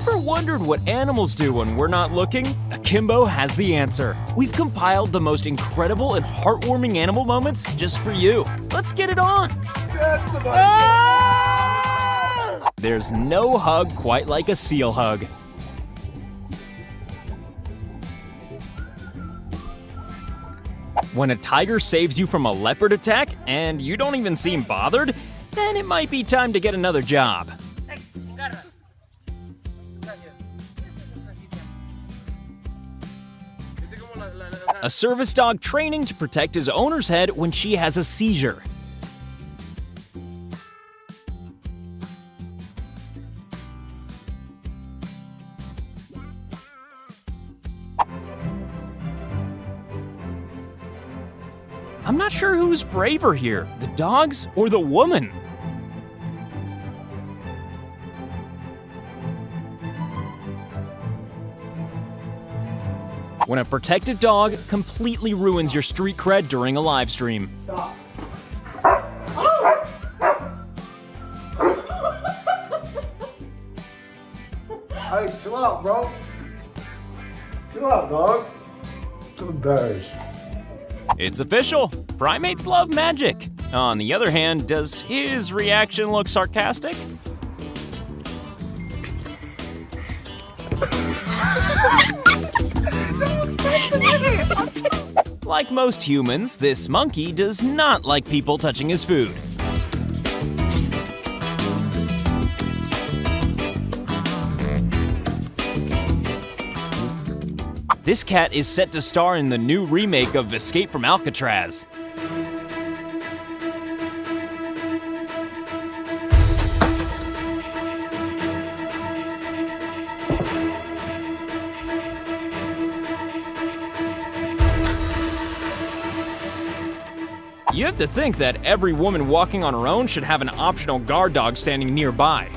Ever wondered what animals do when we're not looking? Akimbo has the answer. We've compiled the most incredible and heartwarming animal moments just for you. Let's get it on! There's no hug quite like a seal hug. When a tiger saves you from a leopard attack and you don't even seem bothered, then it might be time to get another job. A service dog training to protect his owner's head when she has a seizure. I'm not sure who's braver here, the dogs or the woman. When a protective dog completely ruins your street cred during a live stream. Stop. Hey, chill out, bro. Chill out, dog. I'm embarrassed. It's official. Primates love magic. On the other hand, does his reaction look sarcastic? Like most humans, this monkey does not like people touching his food. This cat is set to star in the new remake of Escape from Alcatraz. You have to think that every woman walking on her own should have an optional guard dog standing nearby.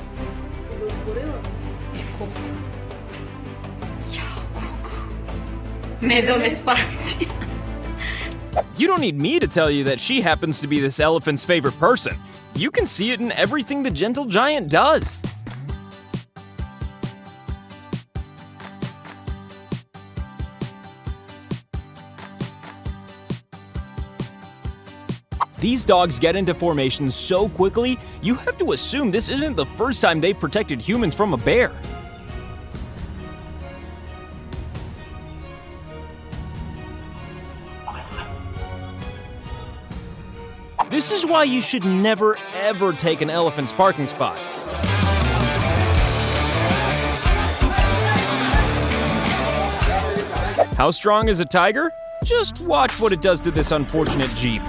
You don't need me to tell you that she happens to be this elephant's favorite person. You can see it in everything the gentle giant does. These dogs get into formation so quickly, you have to assume this isn't the first time they've protected humans from a bear. This is why you should never, ever take an elephant's parking spot. How strong is a tiger? Just watch what it does to this unfortunate Jeep.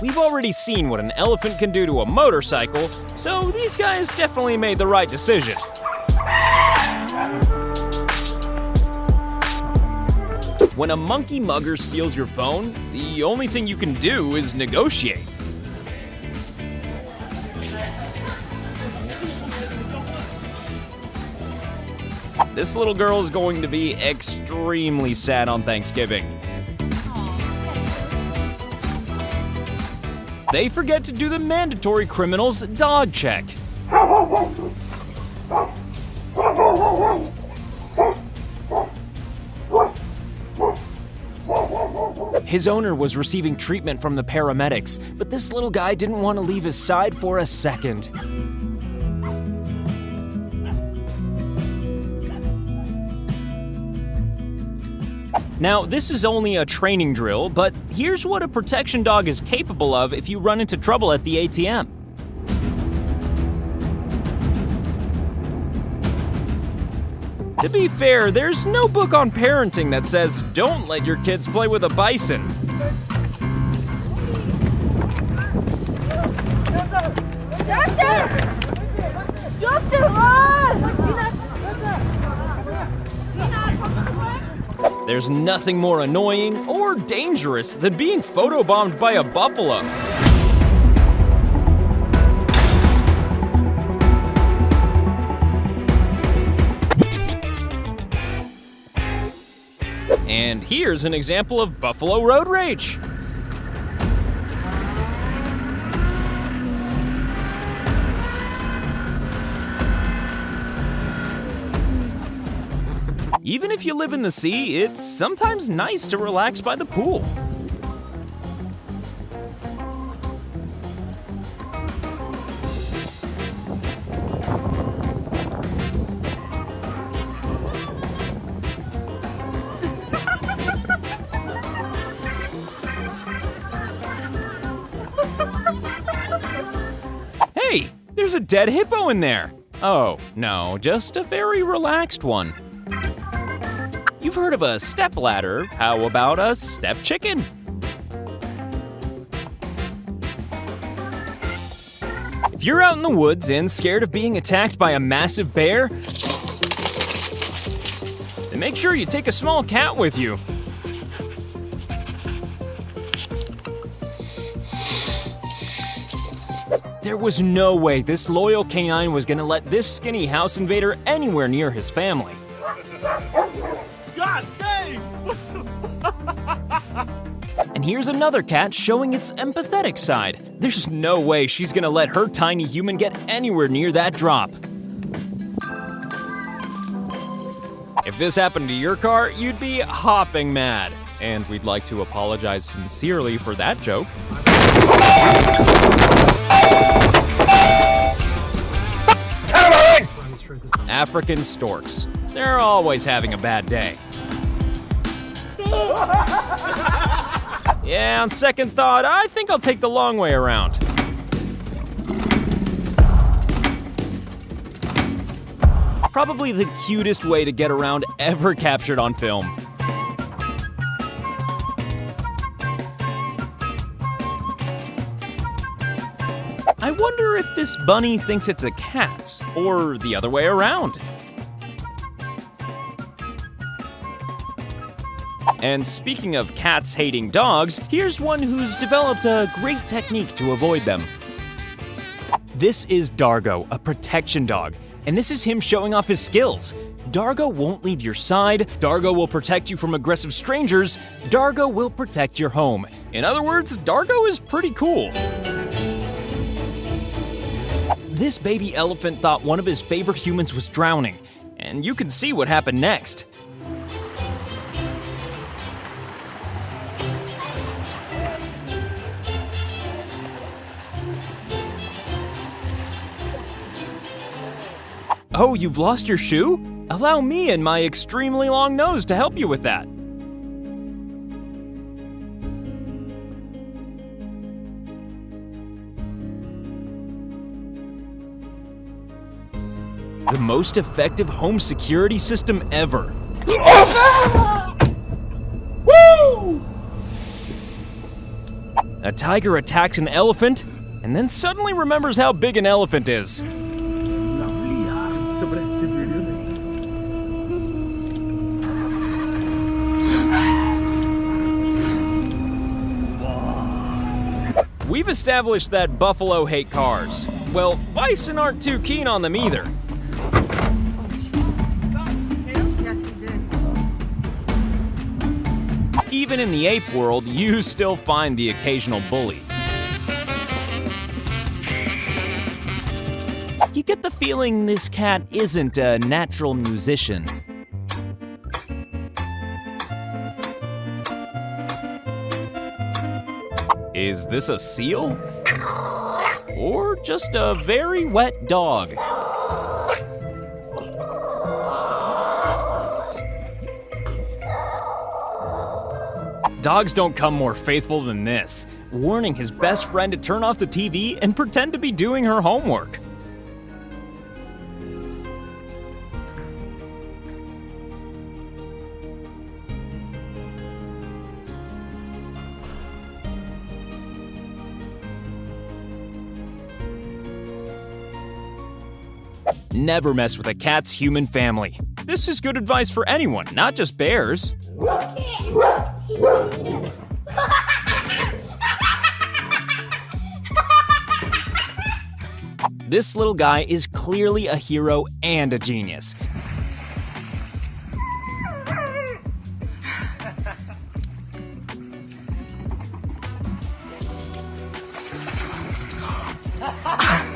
We've already seen what an elephant can do to a motorcycle, so these guys definitely made the right decision. When a monkey mugger steals your phone, the only thing you can do is negotiate. This little girl is going to be extremely sad on Thanksgiving. They forget to do the mandatory criminal's dog check. His owner was receiving treatment from the paramedics, but this little guy didn't want to leave his side for a second. Now, this is only a training drill, but here's what a protection dog is capable of if you run into trouble at the ATM. To be fair, there's no book on parenting that says don't let your kids play with a bison. There's nothing more annoying or dangerous than being photobombed by a buffalo. And here's an example of buffalo road rage. Even if you live in the sea, it's sometimes nice to relax by the pool. Hey, there's a dead hippo in there. Oh, no, just a very relaxed one. You've heard of a stepladder. How about a step chicken? If you're out in the woods and scared of being attacked by a massive bear, then make sure you take a small cat with you. There was no way this loyal canine was gonna let this skinny house invader anywhere near his family. God dang! And here's another cat showing its empathetic side. There's no way she's gonna let her tiny human get anywhere near that drop. If this happened to your car, you'd be hopping mad. And we'd like to apologize sincerely for that joke. African storks. They're always having a bad day. Yeah, on second thought, I think I'll take the long way around. Probably the cutest way to get around ever captured on film. I wonder if this bunny thinks it's a cat, or the other way around. And speaking of cats hating dogs, here's one who's developed a great technique to avoid them. This is Dargo, a protection dog, and this is him showing off his skills. Dargo won't leave your side, Dargo will protect you from aggressive strangers, Dargo will protect your home. In other words, Dargo is pretty cool. This baby elephant thought one of his favorite humans was drowning, and you can see what happened next. Oh, you've lost your shoe? Allow me and my extremely long nose to help you with that. The most effective home security system ever. Woo! A tiger attacks an elephant and then suddenly remembers how big an elephant is. We've established that buffalo hate cars. Well, bison aren't too keen on them either. Yes, he did. Even in the ape world, you still find the occasional bully. You get the feeling this cat isn't a natural musician. Is this a seal? Or just a very wet dog? Dogs don't come more faithful than this, warning his best friend to turn off the TV and pretend to be doing her homework. Never mess with a cat's human family. This is good advice for anyone, not just bears. This little guy is clearly a hero and a genius.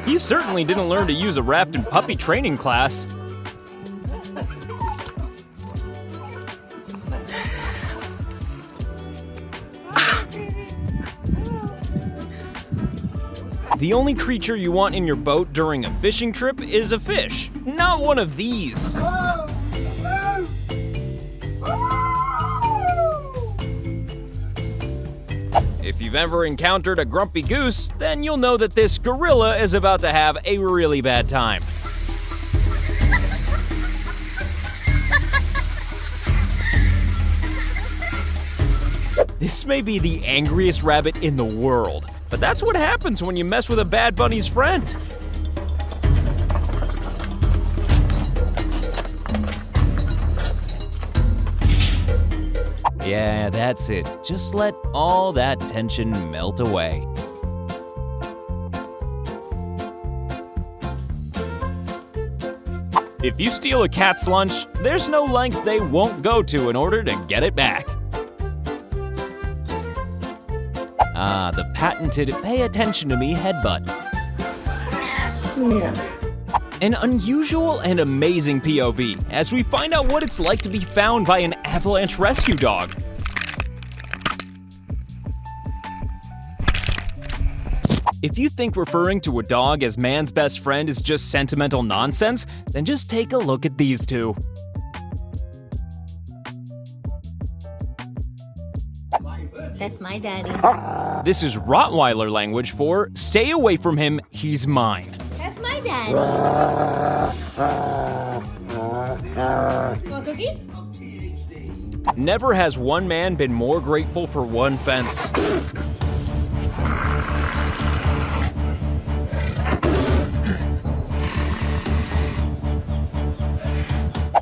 He certainly didn't learn to use a raft in puppy training class. The only creature you want in your boat during a fishing trip is a fish, not one of these. If you've ever encountered a grumpy goose, then you'll know that this gorilla is about to have a really bad time. This may be the angriest rabbit in the world, but that's what happens when you mess with a bad bunny's friend. Yeah, that's it. Just let all that tension melt away. If you steal a cat's lunch, there's no length they won't go to in order to get it back. Ah, the patented pay attention to me headbutt. An unusual and amazing POV as we find out what it's like to be found by an avalanche rescue dog. If you think referring to a dog as man's best friend is just sentimental nonsense, then just take a look at these two. That's my daddy. This is Rottweiler language for stay away from him, he's mine. That's my daddy. Want a cookie? Never has one man been more grateful for one fence.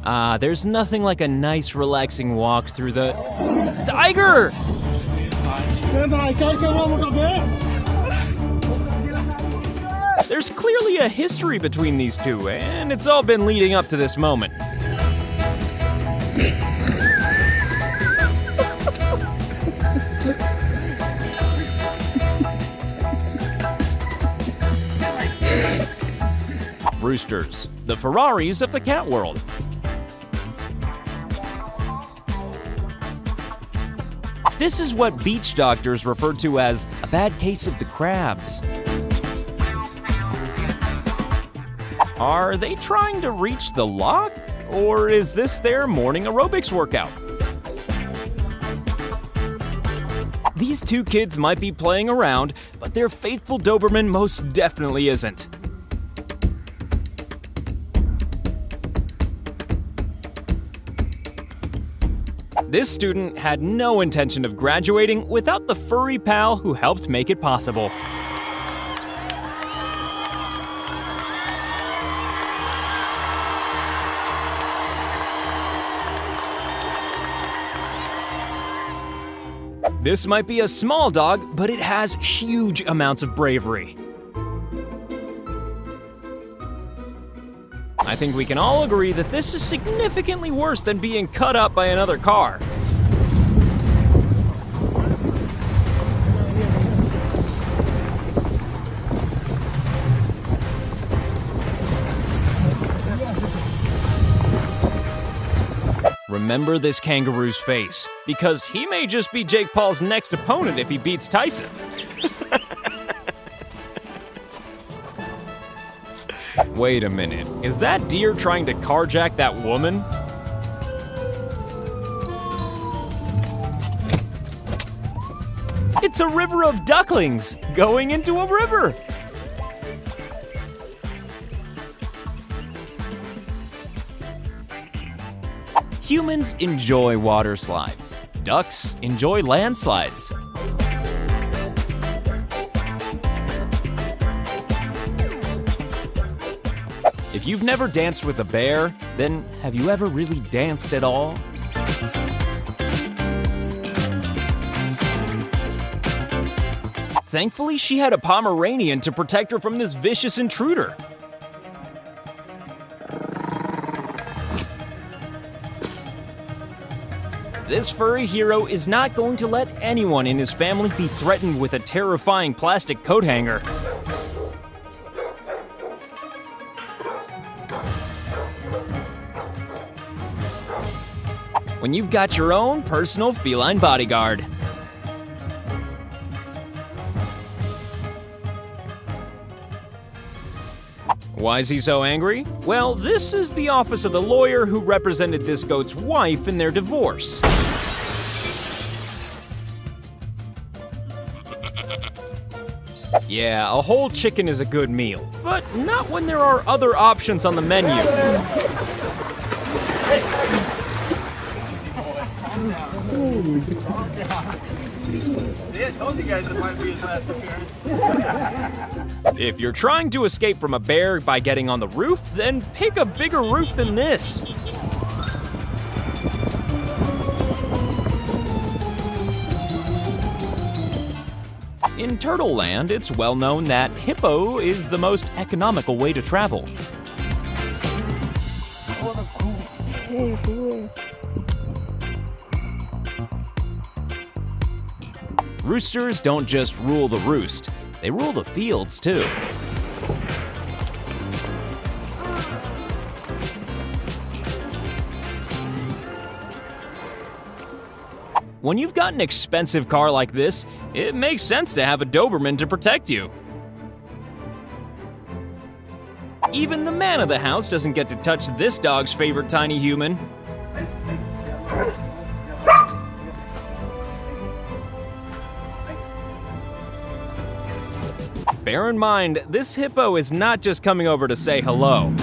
Ah, there's nothing like a nice relaxing walk through the... Tiger! There's clearly a history between these two, and it's all been leading up to this moment. Roosters, the Ferraris of the cat world. This is what beach doctors refer to as a bad case of the crabs. Are they trying to reach the lock? Or is this their morning aerobics workout? These two kids might be playing around, but their faithful Doberman most definitely isn't. This student had no intention of graduating without the furry pal who helped make it possible. This might be a small dog, but it has huge amounts of bravery. I think we can all agree that this is significantly worse than being cut up by another car. Remember this kangaroo's face, because he may just be Jake Paul's next opponent if he beats Tyson. Wait a minute, is that deer trying to carjack that woman? It's a river of ducklings going into a river. Humans enjoy water slides. Ducks enjoy landslides. If you've never danced with a bear, then have you ever really danced at all? Thankfully, she had a Pomeranian to protect her from this vicious intruder. This furry hero is not going to let anyone in his family be threatened with a terrifying plastic coat hanger. When you've got your own personal feline bodyguard. Why is he so angry? Well, this is the office of the lawyer who represented this goat's wife in their divorce. Yeah, a whole chicken is a good meal, but not when there are other options on the menu. I told you guys it might be his last appearance. If you're trying to escape from a bear by getting on the roof, then pick a bigger roof than this. In Turtle Land, it's well known that hippo is the most economical way to travel. Roosters don't just rule the roost, they rule the fields too. When you've got an expensive car like this, it makes sense to have a Doberman to protect you. Even the man of the house doesn't get to touch this dog's favorite tiny human. Bear in mind, this hippo is not just coming over to say hello.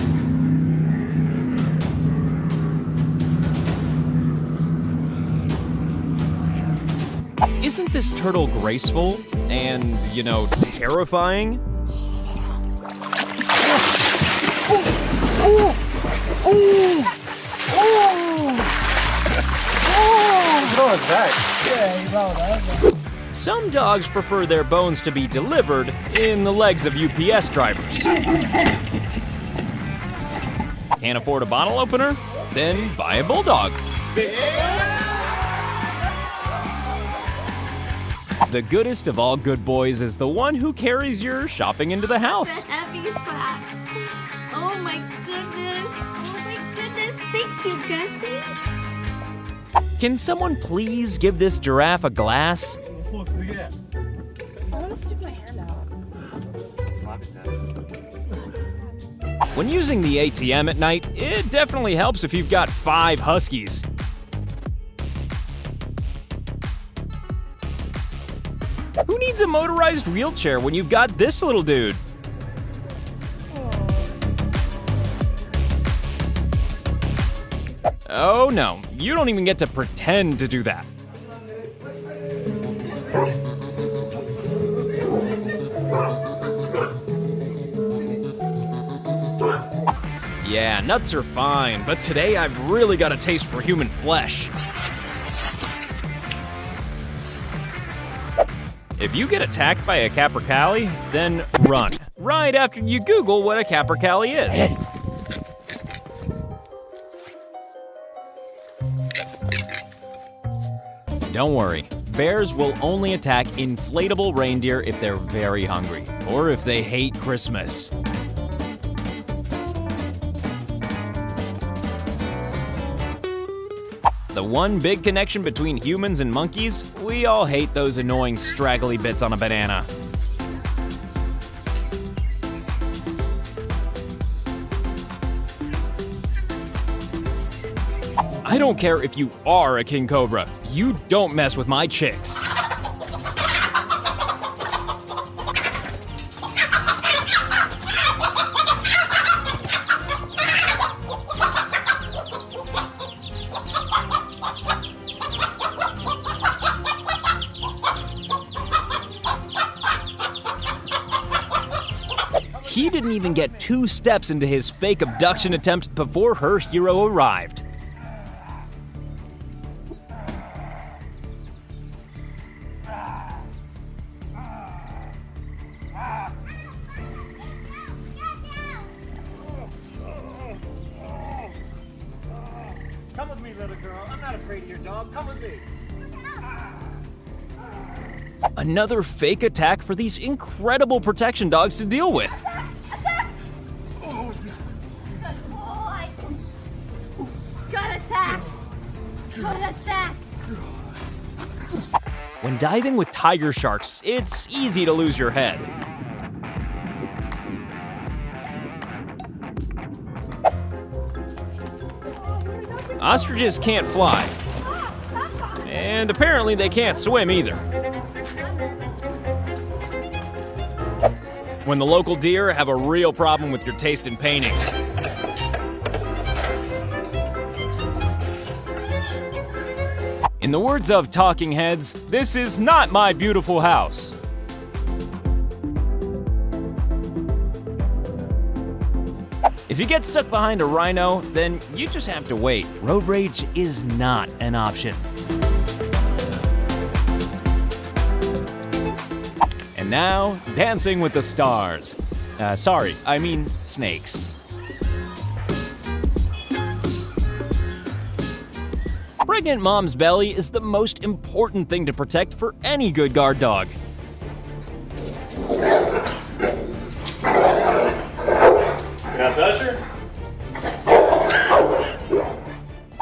Isn't this turtle graceful and, terrifying? Some dogs prefer their bones to be delivered in the legs of UPS drivers. Can't afford a bottle opener? Then buy a bulldog. The goodest of all good boys is the one who carries your shopping into the house. The heavy sack. Oh my goodness. Oh my goodness. Thank you, Gussie. Can someone please give this giraffe a glass? I want to stick my hand out. When using the ATM at night, it definitely helps if you've got 5 huskies. Who needs a motorized wheelchair when you've got this little dude? Oh no, you don't even get to pretend to do that. Yeah, nuts are fine, but today I've really got a taste for human flesh. If you get attacked by a capercaillie, then run. Right after you Google what a capercaillie is. Don't worry, bears will only attack inflatable reindeer if they're very hungry, or if they hate Christmas. The one big connection between humans and monkeys, we all hate those annoying straggly bits on a banana. I don't care if you are a king cobra, you don't mess with my chicks. He didn't even get 2 steps into his fake abduction attempt before her hero arrived. Come with me, little girl. I'm not afraid of your dog. Come with me. Another fake attack for these incredible protection dogs to deal with. Got attacked. Got attacked. When diving with tiger sharks, it's easy to lose your head. Ostriches can't fly. And apparently they can't swim either. When the local deer have a real problem with your taste in paintings. In the words of talking heads, this is not my beautiful house. If you get stuck behind a rhino, then you just have to wait. Road rage is not an option. And now, Dancing with the Stars. Sorry, I mean snakes. Pregnant mom's belly is the most important thing to protect for any good guard dog. Can I touch her?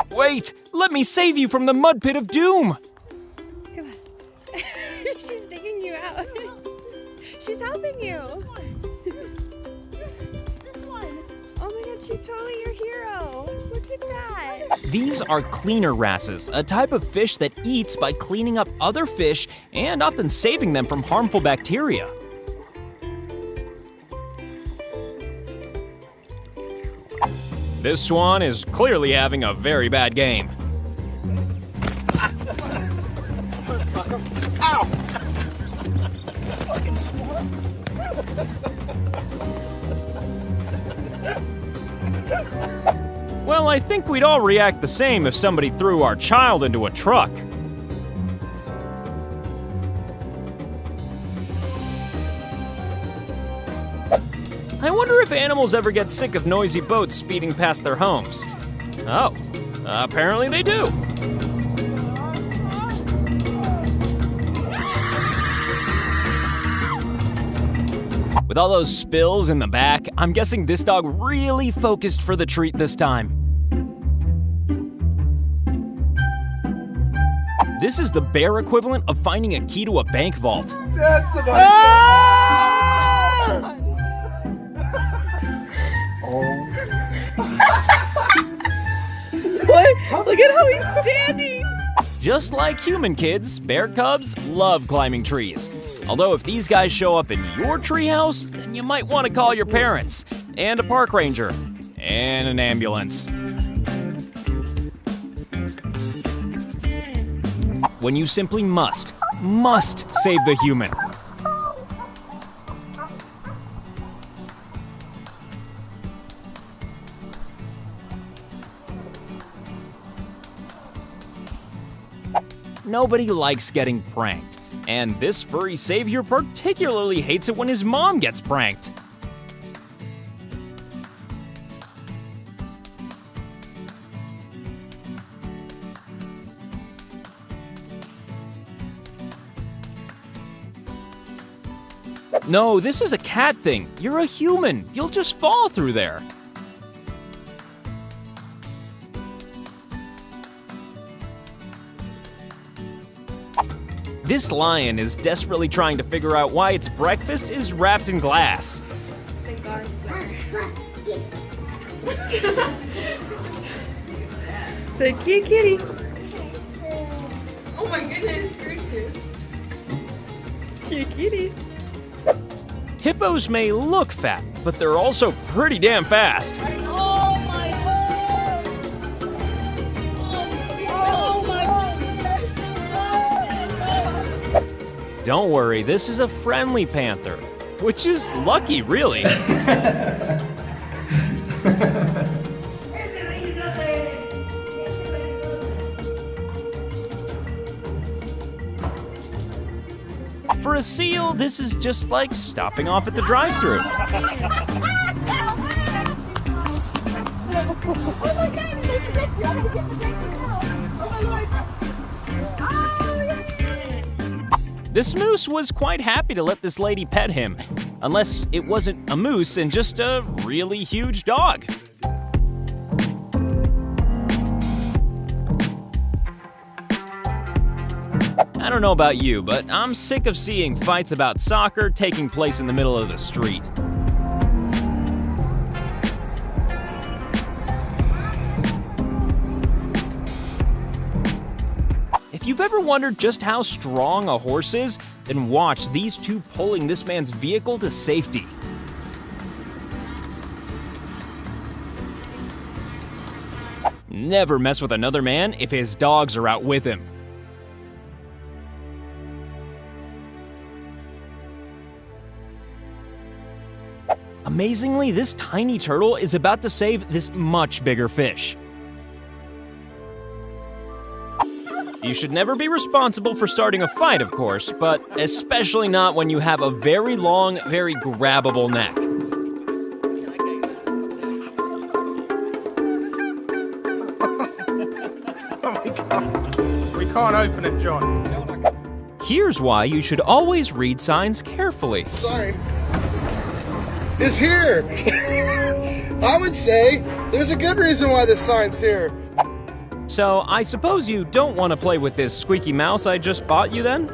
Wait, let me save you from the mud pit of doom. Come on. She's digging you out. She's helping you. Oh my god, she's totally your hero. Look at that. These are cleaner wrasses, a type of fish that eats by cleaning up other fish and often saving them from harmful bacteria. This swan is clearly having a very bad game. Well, I think we'd all react the same if somebody threw our child into a truck. I wonder if animals ever get sick of noisy boats speeding past their homes. Oh, apparently they do. With all those spills in the back, I'm guessing this dog really focused for the treat this time. This is the bear equivalent of finding a key to a bank vault. That's the What? Look at how he's standing. Just like human kids, bear cubs love climbing trees. Although if these guys show up in your treehouse, then you might want to call your parents, and a park ranger, and an ambulance. When you simply must save the human. Nobody likes getting pranked, and this furry savior particularly hates it when his mom gets pranked. No, this is a cat thing. You're a human. You'll just fall through there. This lion is desperately trying to figure out why its breakfast is wrapped in glass. Say cute kitty. Oh my goodness gracious. Cute kitty. Hippos may look fat, but they're also pretty damn fast. Oh my god. Oh my god. Don't worry, this is a friendly panther, which is lucky, really. For a seal, this is just like stopping off at the drive-thru. Oh my god, this is it. You want to get the break to go. Oh my lord. Oh, This moose was quite happy to let this lady pet him, unless it wasn't a moose and just a really huge dog. I don't know about you, but I'm sick of seeing fights about soccer taking place in the middle of the street. If you've ever wondered just how strong a horse is, then watch these two pulling this man's vehicle to safety. Never mess with another man if his dogs are out with him. Amazingly, this tiny turtle is about to save this much bigger fish. You should never be responsible for starting a fight, of course, but especially not when you have a very long, very grabbable neck. We can't open it, John. Here's why you should always read signs carefully. Sorry. Is here. I would say there's a good reason why this sign's here. So, I suppose you don't want to play with this squeaky mouse I just bought you then?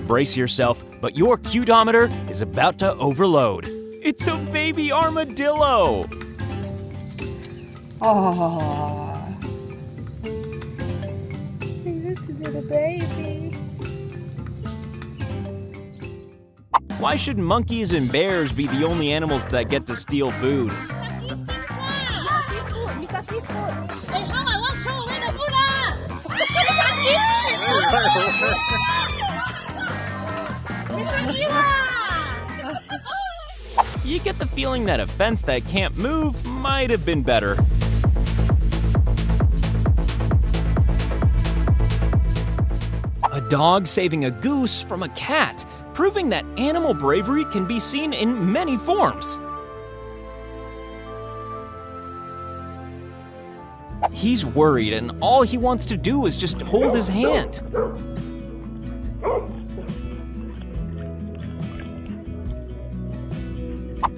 Brace yourself, but your cutometer is about to overload. It's a baby armadillo! Oh, this little baby. Why should monkeys and bears be the only animals that get to steal food? You get the feeling that a fence that can't move might have been better. A dog saving a goose from a cat, proving that animal bravery can be seen in many forms. He's worried, and all he wants to do is just hold his hand.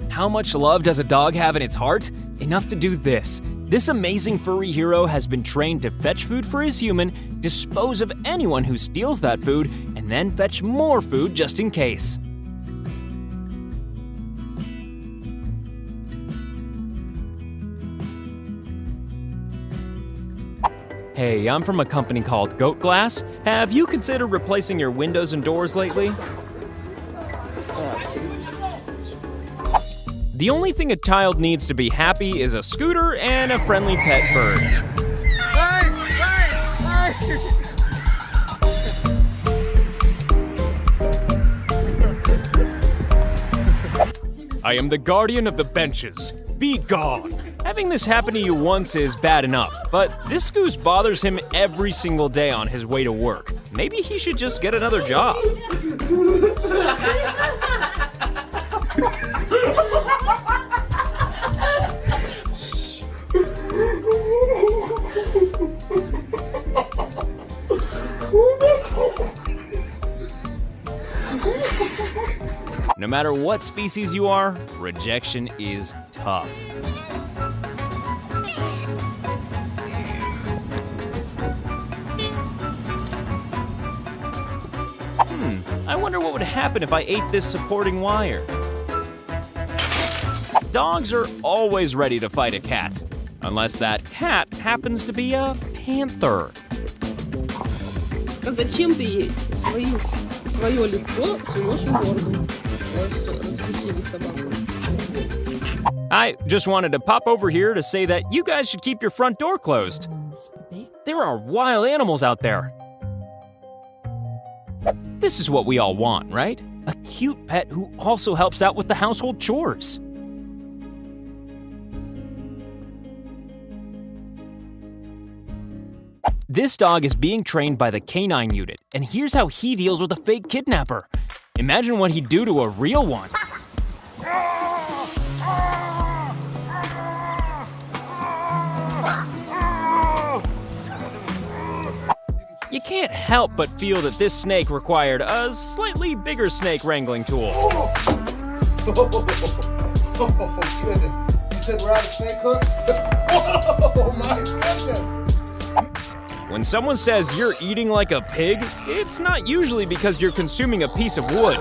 How much love does a dog have in its heart? Enough to do this. This amazing furry hero has been trained to fetch food for his human, dispose of anyone who steals that food, and then fetch more food just in case. Hey, I'm from a company called Goat Glass. Have you considered replacing your windows and doors lately? The only thing a child needs to be happy is a scooter and a friendly pet bird. I am the guardian of the benches. Be gone. Having this happen to you once is bad enough, but this goose bothers him every single day on his way to work. Maybe he should just get another job. No matter what species you are, rejection is tough. I wonder what would happen if I ate this supporting wire. Dogs are always ready to fight a cat, unless that cat happens to be a panther. Зачем ты ей свое лицо суешь в морду? Все, распустили собаку. I just wanted to pop over here to say that you guys should keep your front door closed. There are wild animals out there. This is what we all want, right? A cute pet who also helps out with the household chores. This dog is being trained by the canine unit, and here's how he deals with a fake kidnapper. Imagine what he'd do to a real one. You can't help but feel that this snake required a slightly bigger snake wrangling tool. Oh, goodness. You said we're out of snake hooks? Oh, my goodness. When someone says you're eating like a pig, it's not usually because you're consuming a piece of wood.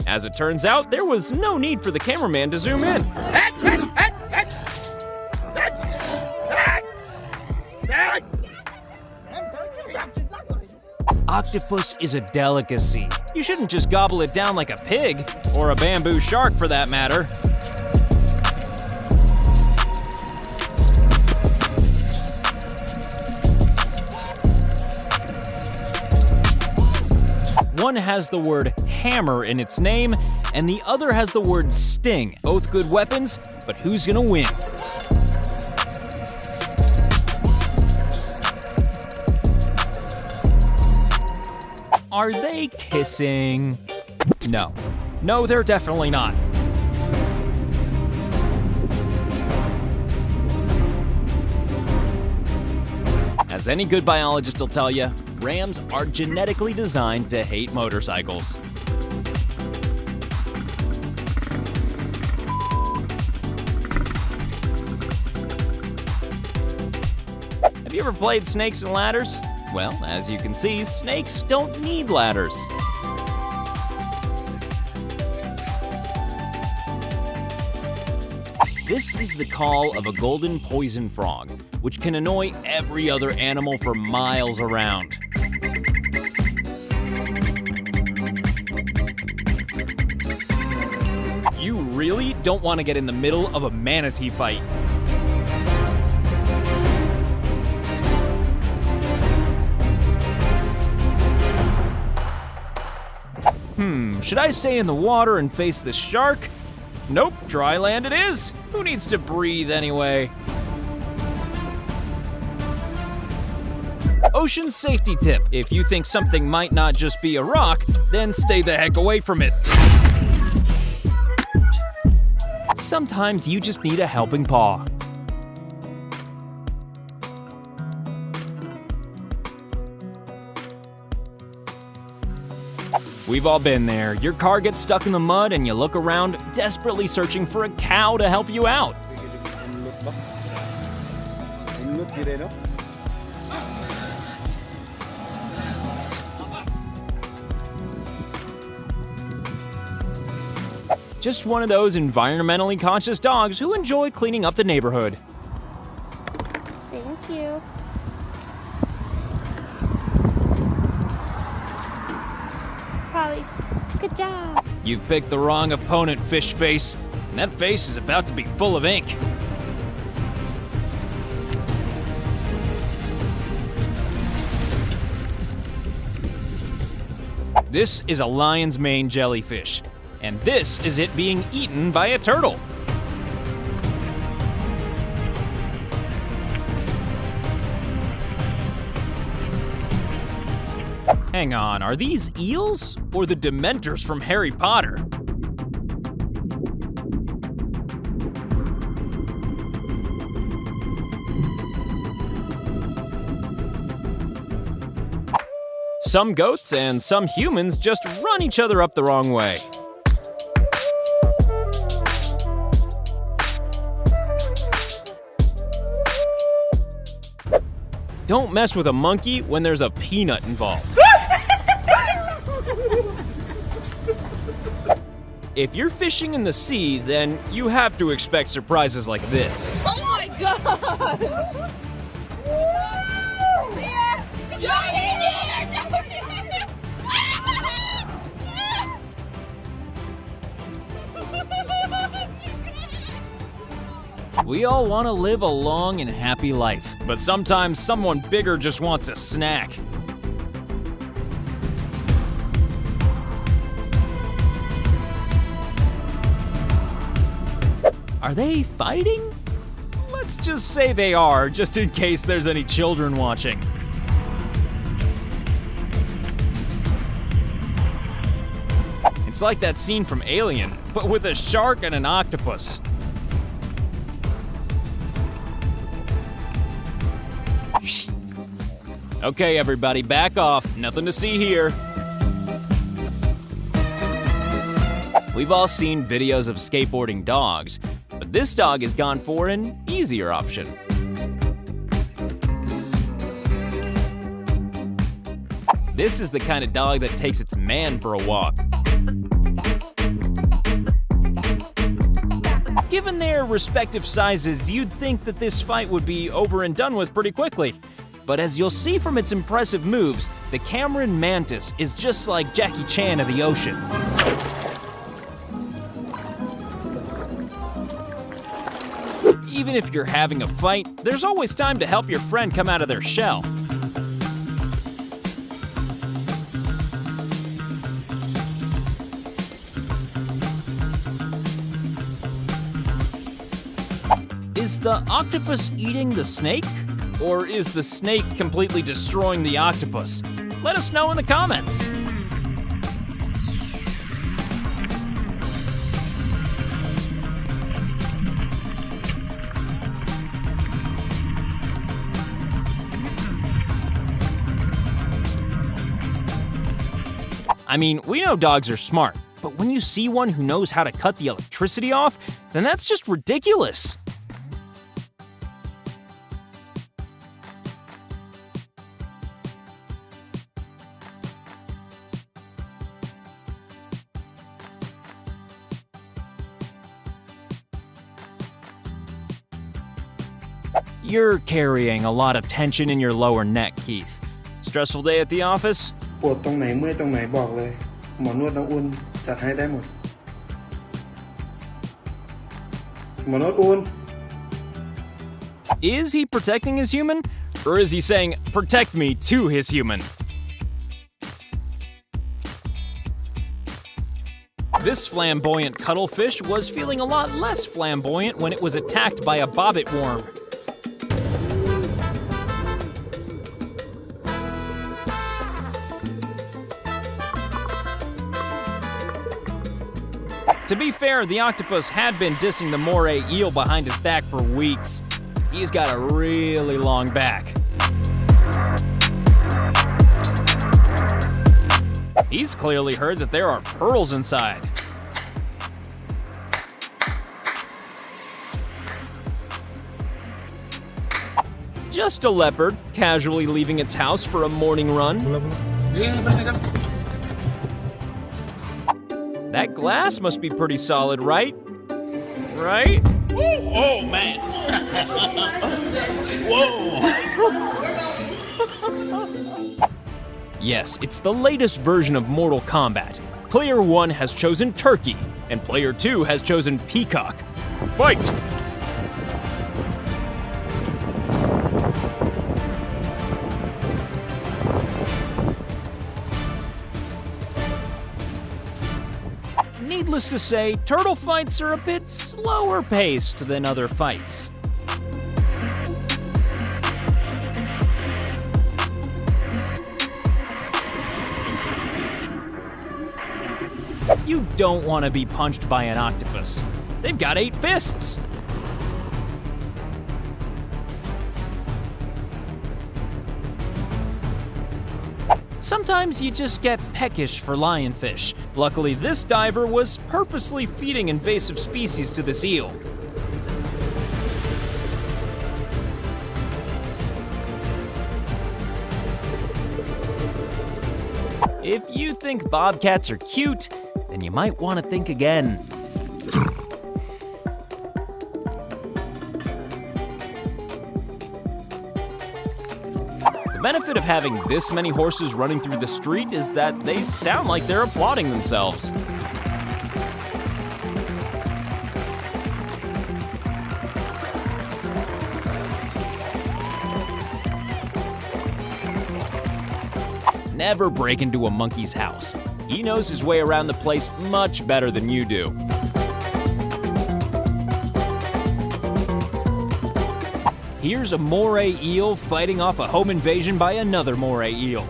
As it turns out, there was no need for the cameraman to zoom in. Octopus is a delicacy. You shouldn't just gobble it down like a pig, or a bamboo shark for that matter. One has the word hammer in its name, and the other has the word sting. Both good weapons, but who's gonna win? Are they kissing? No. No, they're definitely not. As any good biologist will tell you, rams are genetically designed to hate motorcycles. Have you ever played Snakes and Ladders? Well, as you can see, snakes don't need ladders. This is the call of a golden poison frog, which can annoy every other animal for miles around. You really don't want to get in the middle of a manatee fight. Should I stay in the water and face the shark? Nope, dry land it is. Who needs to breathe anyway? Ocean safety tip. If you think something might not just be a rock, then stay the heck away from it. Sometimes you just need a helping paw. We've all been there. Your car gets stuck in the mud and you look around, desperately searching for a cow to help you out. Just one of those environmentally conscious dogs who enjoy cleaning up the neighborhood. Thank you. Polly, good job. You've picked the wrong opponent, fish face. And that face is about to be full of ink. This is a lion's mane jellyfish. And this is it being eaten by a turtle. Hang on, are these eels or the Dementors from Harry Potter? Some goats and some humans just run each other up the wrong way. Don't mess with a monkey when there's a peanut involved. If you're fishing in the sea, then you have to expect surprises like this. Oh my god! We all want to live a long and happy life, but sometimes someone bigger just wants a snack. Are they fighting? Let's just say they are, just in case there's any children watching. It's like that scene from Alien, but with a shark and an octopus. Okay, everybody, back off. Nothing to see here. We've all seen videos of skateboarding dogs, but this dog has gone for an easier option. This is the kind of dog that takes its man for a walk. Given their respective sizes, you'd think that this fight would be over and done with pretty quickly. But as you'll see from its impressive moves, the Cameron mantis is just like Jackie Chan of the ocean. Even if you're having a fight, there's always time to help your friend come out of their shell. Is the octopus eating the snake? Or is the snake completely destroying the octopus? Let us know in the comments. I mean, we know dogs are smart, but when you see one who knows how to cut the electricity off, then that's just ridiculous. You're carrying a lot of tension in your lower neck, Keith. Stressful day at the office? ปวดตรงไหนเมื่อยตรงไหนบอกเลยหมอนวดน้องอุ่นจัดให้ได้หมดหมอนวดอุ่น Is he protecting his human? Or is he saying, protect me to his human? This flamboyant cuttlefish was feeling a lot less flamboyant when it was attacked by a bobbit worm. To be fair, the octopus had been dissing the moray eel behind his back for weeks. He's got a really long back. He's clearly heard that there are pearls inside. Just a leopard, casually leaving its house for a morning run. That glass must be pretty solid, right? Right? Oh, man. Whoa. Yes, it's the latest version of Mortal Kombat. Player 1 has chosen Turkey, and Player 2 has chosen Peacock. Fight! Needless to say, turtle fights are a bit slower paced than other fights. You don't want to be punched by an octopus. They've got 8 fists. Sometimes you just get peckish for lionfish. Luckily, this diver was purposely feeding invasive species to this eel. If you think bobcats are cute, then you might want to think again. The benefit of having this many horses running through the street is that they sound like they're applauding themselves. Never break into a monkey's house. He knows his way around the place much better than you do. Here's a moray eel fighting off a home invasion by another moray eel.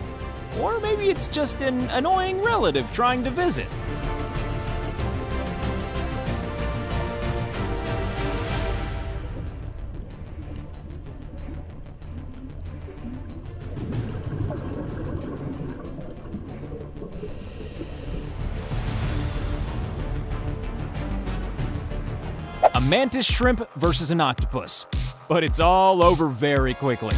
Or maybe it's just an annoying relative trying to visit. A mantis shrimp versus an octopus. But it's all over very quickly.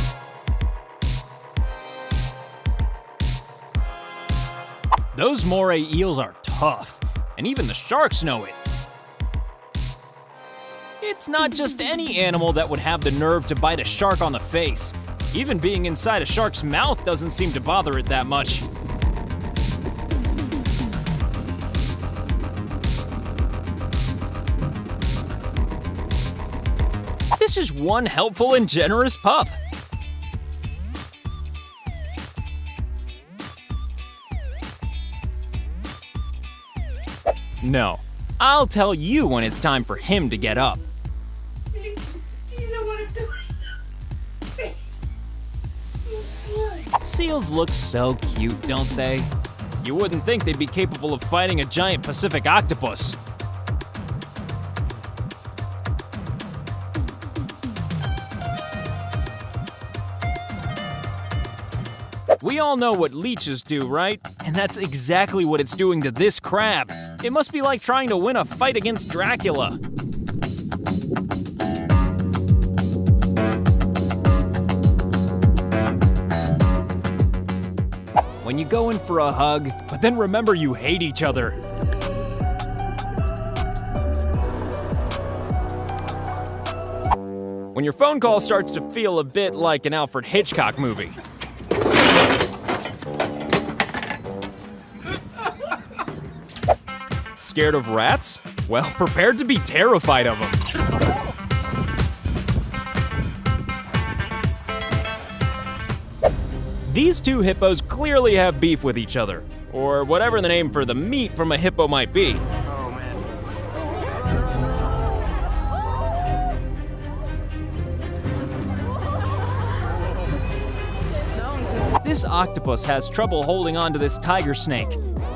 Those moray eels are tough, and even the sharks know it. It's not just any animal that would have the nerve to bite a shark on the face. Even being inside a shark's mouth doesn't seem to bother it that much. This is one helpful and generous pup. No, I'll tell you when it's time for him to get up. You don't want to do it. Seals look so cute, don't they? You wouldn't think they'd be capable of fighting a giant Pacific octopus. We all know what leeches do, right? And that's exactly what it's doing to this crab. It must be like trying to win a fight against Dracula. When you go in for a hug, but then remember you hate each other. When your phone call starts to feel a bit like an Alfred Hitchcock movie. Scared of rats? Well, prepare to be terrified of them. These two hippos clearly have beef with each other, or whatever the name for the meat from a hippo might be. This octopus has trouble holding on to this tiger snake.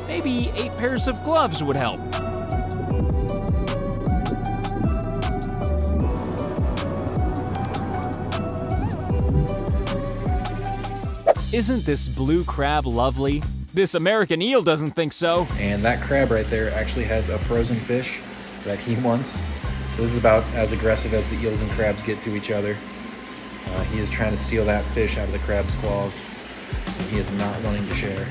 Maybe 8 pairs of gloves would help. Isn't this blue crab lovely? This American eel doesn't think so. And that crab right there actually has a frozen fish that he wants. So this is about as aggressive as the eels and crabs get to each other. He is trying to steal that fish out of the crab's claws. And he is not wanting to share.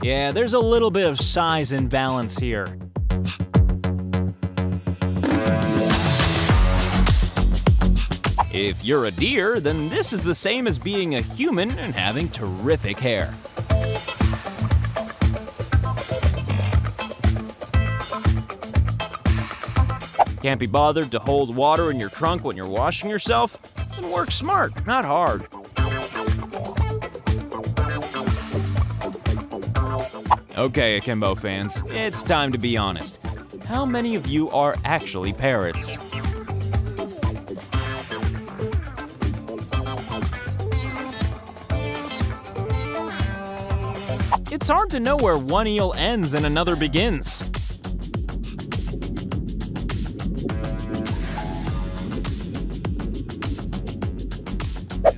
Yeah, there's a little bit of size imbalance here. If you're a deer, then this is the same as being a human and having terrific hair. Can't be bothered to hold water in your trunk when you're washing yourself? Then work smart, not hard. Okay, Akimbo fans, it's time to be honest. How many of you are actually parrots? It's hard to know where one eel ends and another begins.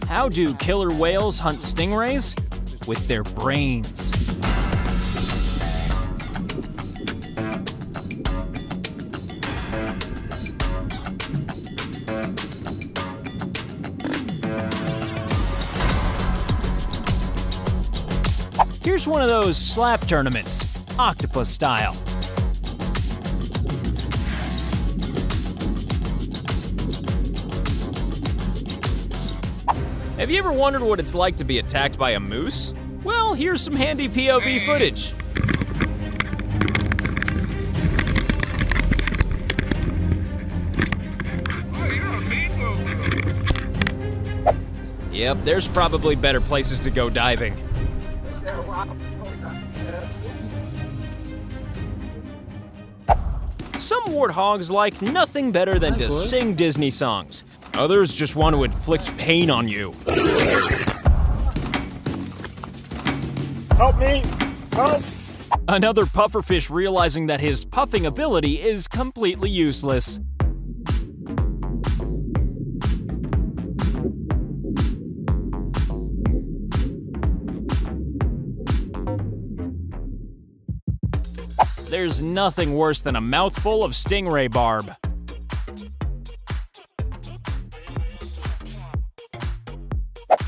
How do killer whales hunt stingrays? With their brains. Here's one of those slap tournaments, octopus style. Have you ever wondered what it's like to be attacked by a moose? Well, here's some handy POV footage. Yep, there's probably better places to go diving. Some warthogs like nothing better than to sing Disney songs. Others just want to inflict pain on you. Help me! Help! Another pufferfish realizing that his puffing ability is completely useless. There's nothing worse than a mouthful of stingray barb.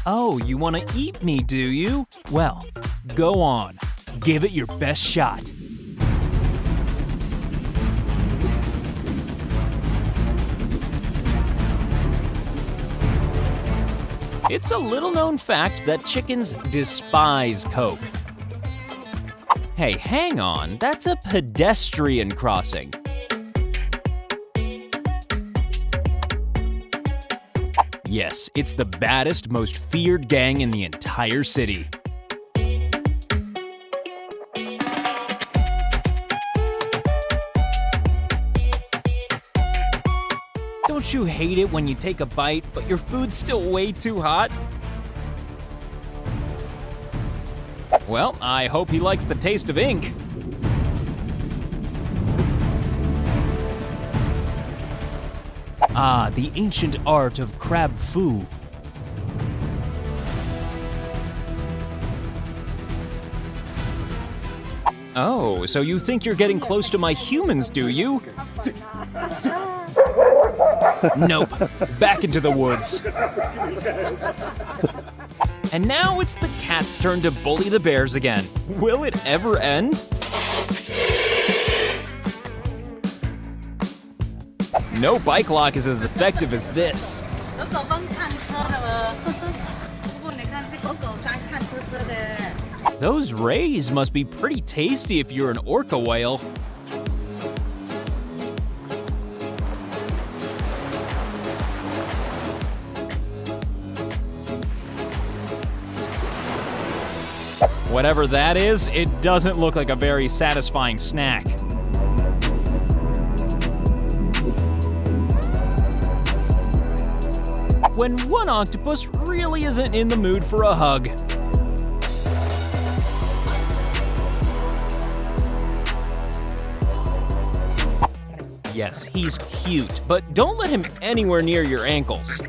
Oh, you want to eat me, do you? Well, go on. Give it your best shot. It's a little known fact that chickens despise Coke. Hey, hang on, that's a pedestrian crossing. Yes, it's the baddest, most feared gang in the entire city. Don't you hate it when you take a bite, but your food's still way too hot? Well, I hope he likes the taste of ink. Ah, the ancient art of crab foo. Oh, so you think you're getting close to my humans, do you? Nope, back into the woods. And now it's the cat's turn to bully the bears again. Will it ever end? No bike lock is as effective as this. Those rays must be pretty tasty if you're an orca whale. Whatever that is, it doesn't look like a very satisfying snack. When one octopus really isn't in the mood for a hug. Yes, he's cute, but don't let him anywhere near your ankles.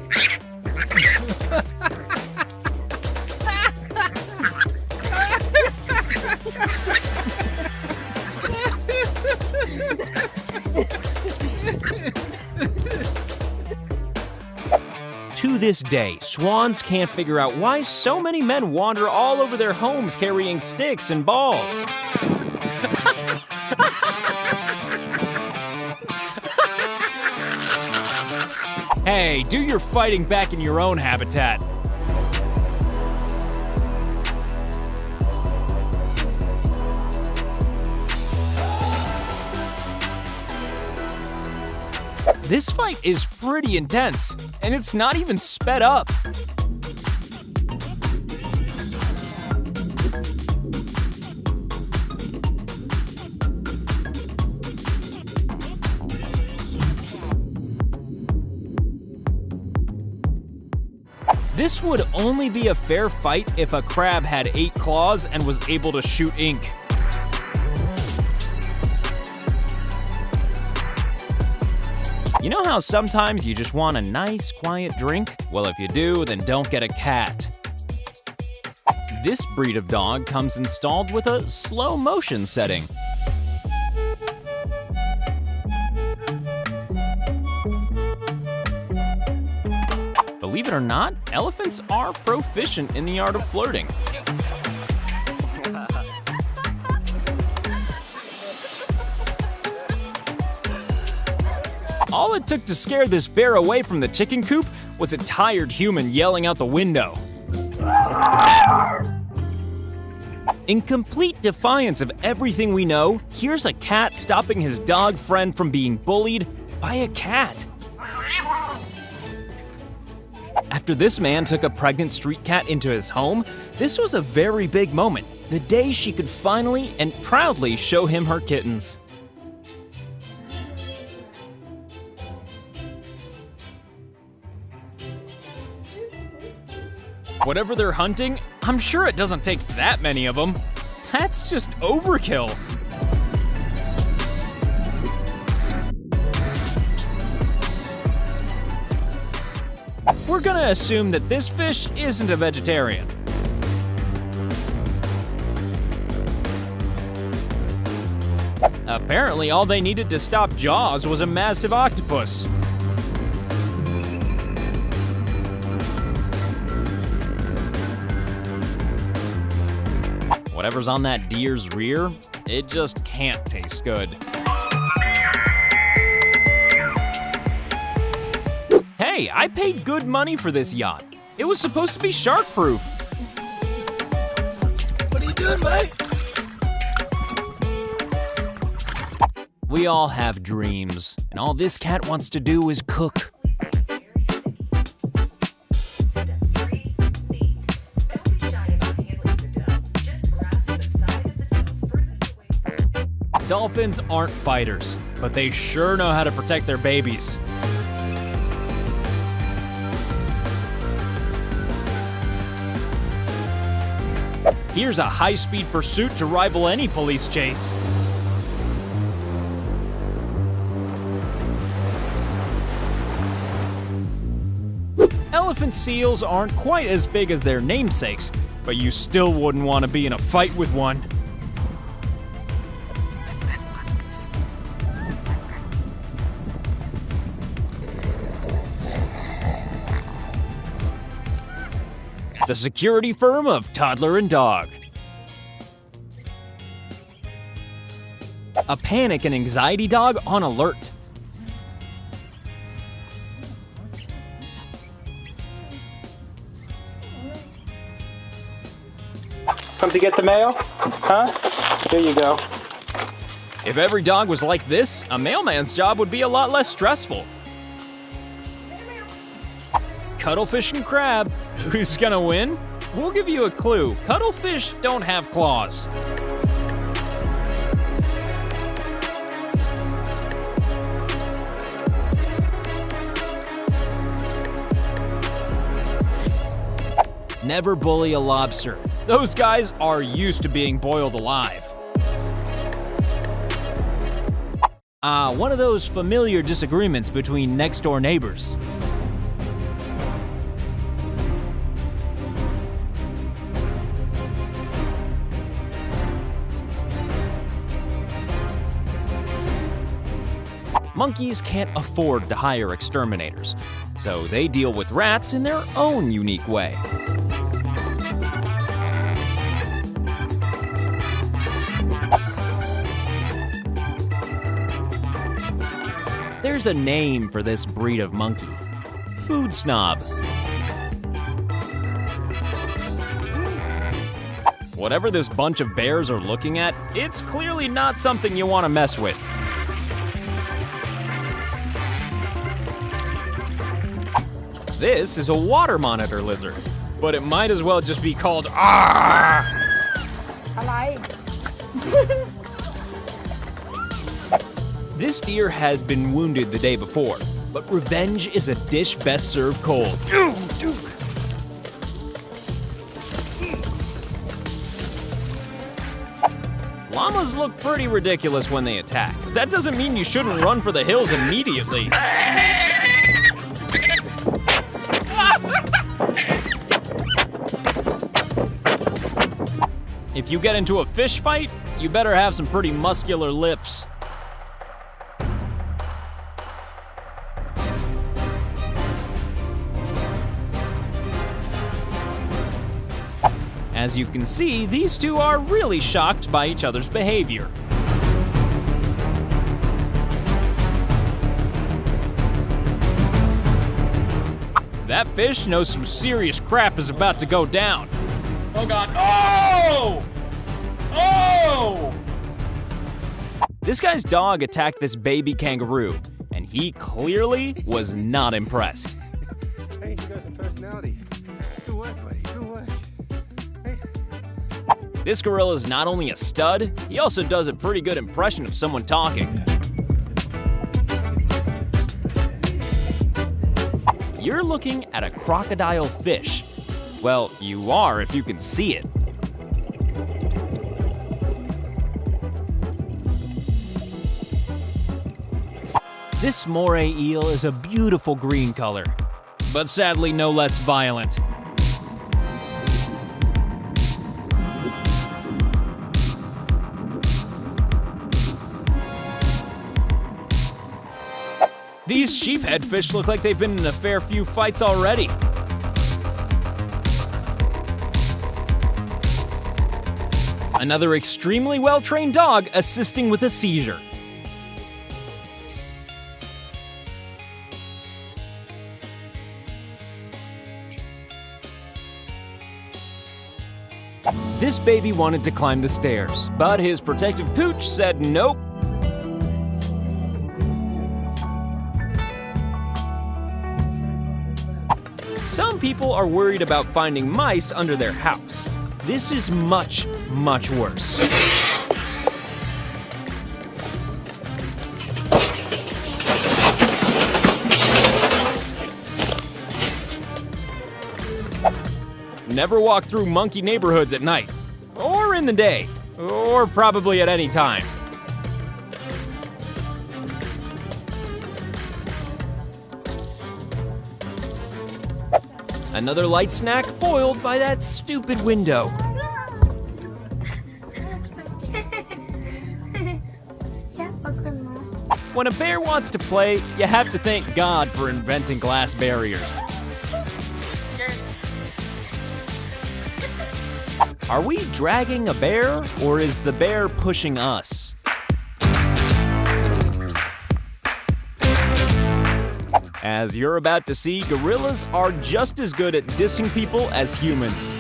To this day, swans can't figure out why so many men wander all over their homes carrying sticks and balls. Hey, do your fighting back in your own habitat. This fight is pretty intense, and it's not even sped up. This would only be a fair fight if a crab had 8 claws and was able to shoot ink. You know how sometimes you just want a nice, quiet drink? Well, if you do, then don't get a cat. This breed of dog comes installed with a slow motion setting. Believe it or not, elephants are proficient in the art of flirting. All it took to scare this bear away from the chicken coop was a tired human yelling out the window. In complete defiance of everything we know, here's a cat stopping his dog friend from being bullied by a cat. After this man took a pregnant street cat into his home, this was a very big moment, the day she could finally and proudly show him her kittens. Whatever they're hunting, I'm sure it doesn't take that many of them. That's just overkill. We're gonna assume that this fish isn't a vegetarian. Apparently, all they needed to stop Jaws was a massive octopus. Whatever's on that deer's rear, it just can't taste good. Hey, I paid good money for this yacht. It was supposed to be shark-proof. What are you doing, mate? We all have dreams, and all this cat wants to do is cook. Dolphins aren't fighters, but they sure know how to protect their babies. Here's a high-speed pursuit to rival any police chase. Elephant seals aren't quite as big as their namesakes, but you still wouldn't want to be in a fight with one. The security firm of Toddler and Dog. A panic and anxiety dog on alert. Come to get the mail? Huh? Here you go. If every dog was like this, a mailman's job would be a lot less stressful. Cuttlefish and crab. Who's gonna win? We'll give you a clue. Cuttlefish don't have claws. Never bully a lobster. Those guys are used to being boiled alive. One of those familiar disagreements between next-door neighbors. Monkeys can't afford to hire exterminators, so they deal with rats in their own unique way. There's a name for this breed of monkey: food snob. Whatever this bunch of bears are looking at, it's clearly not something you want to mess with. This is a water monitor lizard, but it might as well just be called This deer had been wounded the day before, but revenge is a dish best served cold. Llamas look pretty ridiculous when they attack. That doesn't mean you shouldn't run for the hills immediately. If you get into a fish fight, you better have some pretty muscular lips. As you can see, these two are really shocked by each other's behavior. That fish knows some serious crap is about to go down. Oh God! Oh! Oh! This guy's dog attacked this baby kangaroo, and he clearly was not impressed. Hey, you got some personality. Good work, buddy. Good work. Hey. This gorilla is not only a stud, he also does a pretty good impression of someone talking. You're looking at a crocodile fish. Well, you are if you can see it. This moray eel is a beautiful green color, but sadly no less violent. These sheephead fish look like they've been in a fair few fights already. Another extremely well-trained dog assisting with a seizure. This baby wanted to climb the stairs, but his protective pooch said nope. Some people are worried about finding mice under their house. This is much, much worse. Never walk through monkey neighborhoods at night, or in the day, or probably at any time. Another light snack foiled by that stupid window. When a bear wants to play, you have to thank God for inventing glass barriers. Are we dragging a bear, or is the bear pushing us? As you're about to see, gorillas are just as good at dissing people as humans.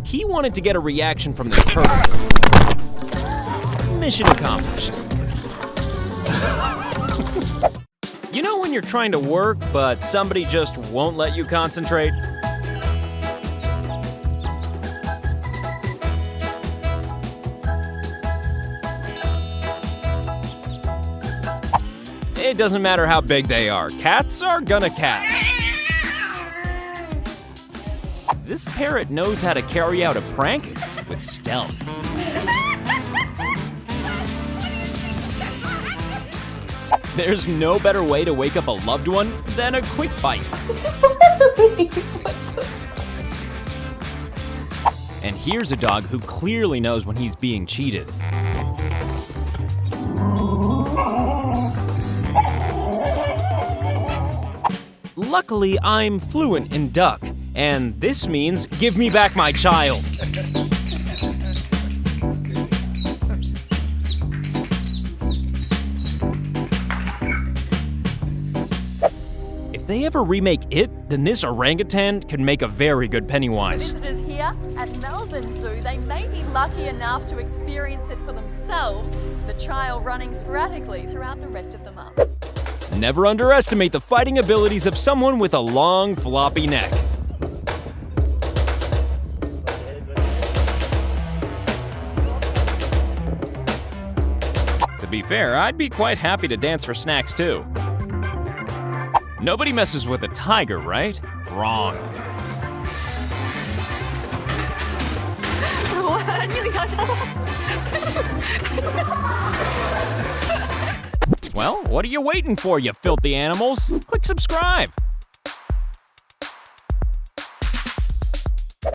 He wanted to get a reaction from the turtle. Mission accomplished. You know when you're trying to work, but somebody just won't let you concentrate? It doesn't matter how big they are, cats are gonna cat. This parrot knows how to carry out a prank with stealth. There's no better way to wake up a loved one than a quick bite. And here's a dog who clearly knows when he's being cheated. Luckily, I'm fluent in duck, and this means give me back my child. If they ever remake it, then this orangutan can make a very good Pennywise. Visitors here at Melbourne Zoo, they may be lucky enough to experience it for themselves, the trial running sporadically throughout the rest of the month. Never underestimate the fighting abilities of someone with a long, floppy neck. To be fair, I'd be quite happy to dance for snacks too. Nobody messes with a tiger, right? Wrong. Well, what are you waiting for, you filthy animals? Click subscribe.